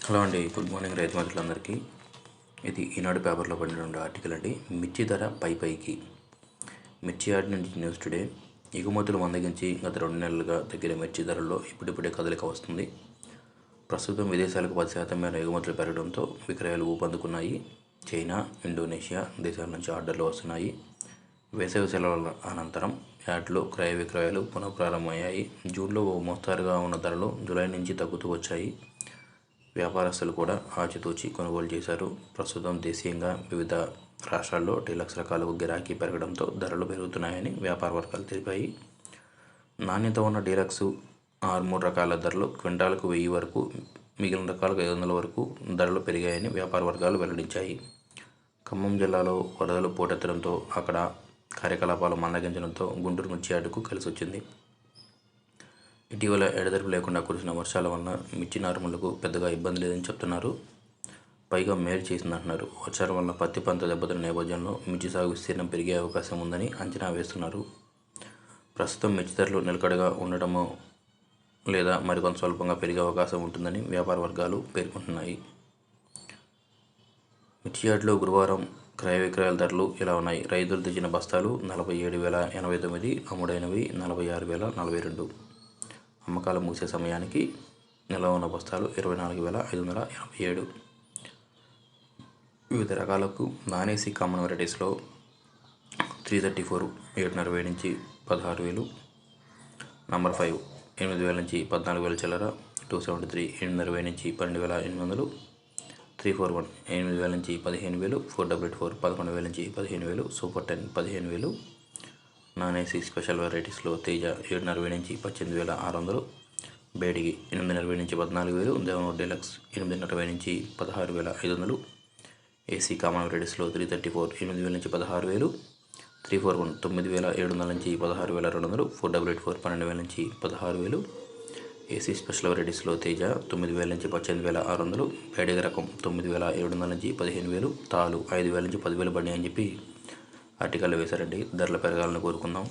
Hello అండి, good morning రైతు మిత్రులందరికీ. ఇది ఈనాడు పేపర్లో పడిన ఆర్టికల్ అండి. మిర్చి ధర పైకి. మిర్చి యార్డ్ నుంచి న్యూస్ టుడే. ఎగుమతులు మందగించి గత 2 నెలలుగా తగ్గిన మిర్చి ధరల్లో ఇప్పుడిప్పుడే కదలిక వస్తుంది. ప్రస్తుతం విదేశాలకు 10% మేర ఎగుమతులు పెరగడంతో విక్రయాలు ఊపందుకున్నాయి. చైనా, ఇండోనేషియా దేశాల నుంచి ఆర్డర్లు వస్తున్నాయి. వేసవి సెలవుల అనంతరం యార్డ్లో క్రయ విక్రయాలు పునఃప్రారంభమయ్యాయి. జూన్లో ఓ మోస్తరుగా ఉన్న ధరలు జూలై నుంచి తగ్గుతూ వచ్చాయి. వ్యాపారస్తులు కూడా ఆచితూచి కొనుగోలు చేశారు. ప్రస్తుతం దేశీయంగా వివిధ రాష్ట్రాల్లో డీలక్స్ రకాలకు గిరాకీ పెరగడంతో ధరలు పెరుగుతున్నాయని వ్యాపార వర్గాలు తెలిపాయి. నాణ్యత ఉన్న డీలక్స్ ఆర్మూర్ రకాల ధరలు క్వింటాలకు 1000 వరకు, మిగిలిన రకాలకు 500 వరకు ధరలు పెరిగాయని వ్యాపార వర్గాలు వెల్లడించాయి. ఖమ్మం జిల్లాలో వరదలు పోటెత్తడంతో అక్కడ కార్యకలాపాలు మందగించడంతో గుంటూరు మిర్చి యార్డుకు కలిసొచ్చింది. ఇటీవల ఎడతెరిపి లేకుండా కురిసిన వర్షాల వలన మిర్చి నారుమళ్లకు పెద్దగా ఇబ్బంది లేదని చెప్తున్నారు. పైగా మేలు చేసిందంటున్నారు. వర్షాల వలన పత్తి పంట దెబ్బతిన్న నేపథ్యంలో మిర్చి సాగు విస్తీర్ణం పెరిగే అవకాశం ఉందని అంచనా వేస్తున్నారు. ప్రస్తుతం మిర్చి ధరలు నిలకడగా ఉండటమో లేదా మరికొంత స్వల్పంగా పెరిగే అవకాశం ఉంటుందని వ్యాపార వర్గాలు పేర్కొంటున్నాయి. మిర్చి యార్డులో గురువారం క్రయ విక్రయాల ధరలు ఇలా ఉన్నాయి. రైతులు తెచ్చిన బస్తాలు 47,089, అమ్ముడైనవి 46,042. అమ్మకాలు ముగిసే సమయానికి నిల్వ ఉన్న బస్తాలు 24,587. వివిధ రకాలకు నాన్ ఏసీ కామన్ వెరైటీస్లో 334 7,500 నుంచి 16,000, నంబర్ 5 8,000 నుంచి 14,000 చిల్లర, 273 8,500 నుంచి 12,800, 341 8,000 నుంచి 15,000, 488 11,000 నుంచి 15,000, సూపర్ 10 15,000. నాన్ ఏసీ స్పెషల్ వెరైటీస్లో తేజ 7,500 నుంచి 18,600, బేడిగి 8,500 నుంచి 14,000, దేవనూర్ డీలక్స్ 8,500 నుంచి 16,500. ఏసీ కామన్ వెరైటీస్లో 334 8,000 నుంచి 16,000, 341 9,700 నుంచి 16,200, 488 12,000 నుంచి 16,000. ఏసీ స్పెషల్ వెరైటీస్లో తేజ 9,000 నుంచి 18,600, బేడిగ రకం 9,700 నుంచి 15,000, తాలు 5,000 నుంచి 10,000 పడినాయి అని చెప్పి ఆర్టికల్లో వేశారండి. ధరలు పెరగాలని కోరుకుందాం.